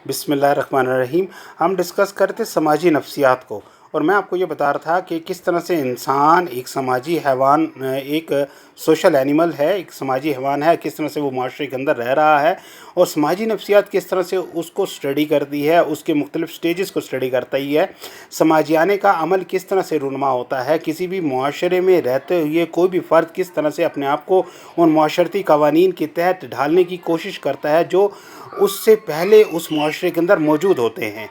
بسم اللہ الرحمن الرحیم. ہم ڈسکس کرتے سماجی نفسیات کو، اور میں آپ کو یہ بتا رہا تھا کہ کس طرح سے انسان ایک سماجی حیوان، ایک سوشل اینیمل ہے، ایک سماجی حیوان ہے، کس طرح سے وہ معاشرے کے اندر رہ رہا ہے، اور سماجی نفسیات کس طرح سے اس کو اسٹڈی کرتی ہے، اس کے مختلف سٹیجز کو اسٹڈی کرتا ہی ہے. سماجیانے کا عمل کس طرح سے رونما ہوتا ہے، کسی بھی معاشرے میں رہتے ہوئے کوئی بھی فرد کس طرح سے اپنے آپ کو ان معاشرتی قوانین کے تحت ڈھالنے کی کوشش کرتا ہے جو اس سے پہلے اس معاشرے کے اندر موجود ہوتے ہیں.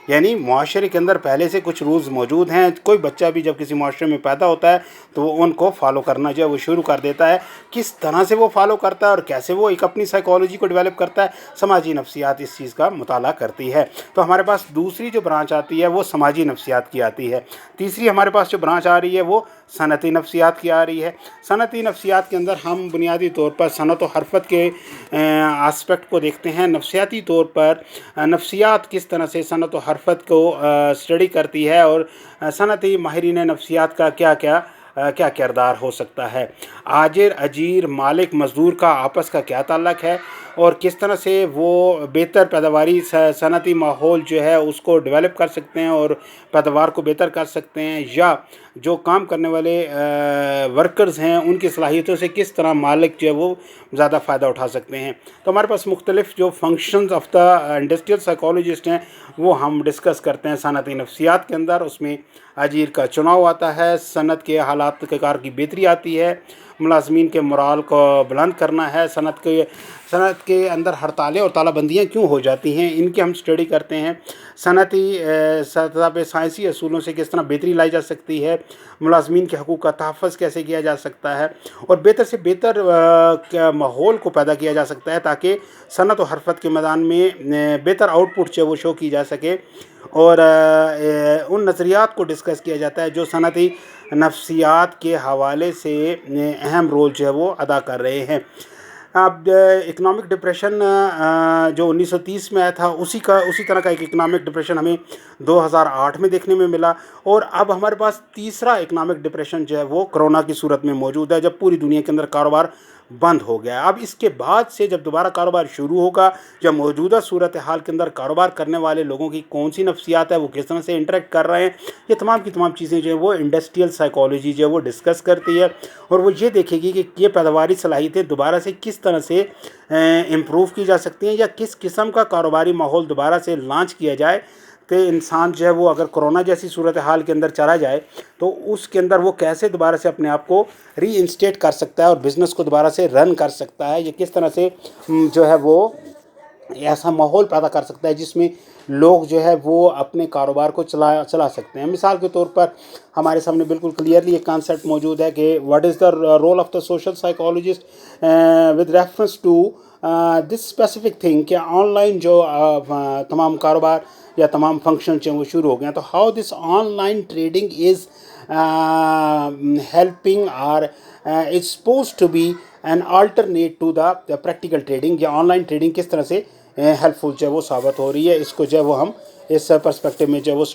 یعنی معاشرے کے اندر پہلے سے کچھ رولز موجود ہیں. کوئی بچہ بھی جب کسی معاشرے میں پیدا ہوتا ہے تو وہ ان کو فالو کرنا جو ہے وہ شروع کر دیتا ہے. کس طرح سے وہ فالو کرتا ہے اور کیسے وہ ایک اپنی سائیکالوجی کو ڈیولپ کرتا ہے، سماجی نفسیات اس چیز کا مطالعہ کرتی ہے. تو ہمارے پاس دوسری جو برانچ آتی ہے وہ سماجی نفسیات کی آتی ہے. تیسری ہمارے پاس جو برانچ آ رہی ہے وہ صنعتی نفسیات کی آ رہی ہے. صنعتی نفسیات کے اندر ہم بنیادی طور پر صنعت و حرفت کے آسپیکٹ کو دیکھتے ہیں. نفسیاتی طور پر نفسیات کس طرح سے صنعت و حرفت کو اسٹڈی کرتی ہے، اور صنعتی ماہرین نفسیات کا کیا کردار ہو سکتا ہے. آجر، اجیر، مالک، مزدور کا آپس کا کیا تعلق ہے، اور کس طرح سے وہ بہتر پیداواری صنعتی ماحول جو ہے اس کو ڈیولپ کر سکتے ہیں اور پیداوار کو بہتر کر سکتے ہیں، یا جو کام کرنے والے ورکرز ہیں ان کی صلاحیتوں سے کس طرح مالک جو ہے وہ زیادہ فائدہ اٹھا سکتے ہیں. تو ہمارے پاس مختلف جو functions of the industrial psychologist ہیں وہ ہم ڈسکس کرتے ہیں صنعتی نفسیات کے اندر. اس میں اجیر کا چناؤ آتا ہے، صنعت کے حالات کے کار کی بہتری آتی ہے، ملازمین کے مرال کو بلند کرنا ہے، صنعت کے اندر ہڑتالیں اور تالہ بندیاں کیوں ہو جاتی ہیں ان کی ہم اسٹڈی کرتے ہیں. صنعتی سطح پہ سائنسی اصولوں سے کس طرح بہتری لائی جا سکتی ہے، ملازمین کے حقوق کا تحفظ کیسے کیا جا سکتا ہے، اور بہتر سے بہتر ماحول کو پیدا کیا جا سکتا ہے تاکہ صنعت و حرفت کے میدان میں بہتر آؤٹ پٹ جو ہے وہ شو کی جا سکے. اور ان نظریات کو ڈسکس کیا جاتا ہے جو صنعتی نفسیات کے حوالے سے اہم رول جو ہے وہ ادا کر رہے ہیں. اب اکنامک ڈپریشن جو 1930 میں آیا تھا اسی طرح کا ایک اکنامک ڈپریشن ہمیں 2008 میں دیکھنے میں ملا. اور اب ہمارے پاس تیسرا اکنامک ڈپریشن جو ہے وہ کرونا کی صورت میں موجود ہے، جب پوری دنیا کے اندر کاروبار بند ہو گیا. اب اس کے بعد سے جب دوبارہ کاروبار شروع ہوگا، جب موجودہ صورتحال کے اندر کاروبار کرنے والے لوگوں کی کون سی نفسیات ہے، وہ کس طرح سے انٹریکٹ کر رہے ہیں، یہ تمام کی تمام چیزیں جو ہے وہ انڈسٹریل سائیکالوجی جو ہے وہ ڈسکس کرتی ہے. اور وہ یہ دیکھے گی کہ یہ پیداواری صلاحیتیں دوبارہ سے کس طرح سے امپروو کی جا سکتی ہیں، یا کس قسم کا کاروباری ماحول دوبارہ سے لانچ کیا جائے کہ انسان جو ہے وہ اگر کرونا جیسی صورتحال کے اندر چلا جائے تو اس کے اندر وہ کیسے دوبارہ سے اپنے آپ کو ری انسٹیٹ کر سکتا ہے اور بزنس کو دوبارہ سے رن کر سکتا ہے، یا کس طرح سے جو ہے وہ ایسا ماحول پیدا کر سکتا ہے جس میں لوگ جو ہے وہ اپنے کاروبار کو چلا سکتے ہیں. مثال کے طور پر ہمارے سامنے بالکل کلیئرلی ایک کانسیپٹ موجود ہے کہ what is the role of the social psychologist with reference to this specific thing کہ آن لائن جو تمام کاروبار یا تمام فنکشن جو وہ شروع ہو گئے ہیں، تو how this online trading is helping or it's supposed to be an alternate to the practical trading, یا آن لائن ٹریڈنگ کس طرح سے ہیلپ فل جو ہے وہ ثابت ہو رہی ہے. اس کو جو ہے وہ ہم اس پرسپیکٹو میں جو ہے وہ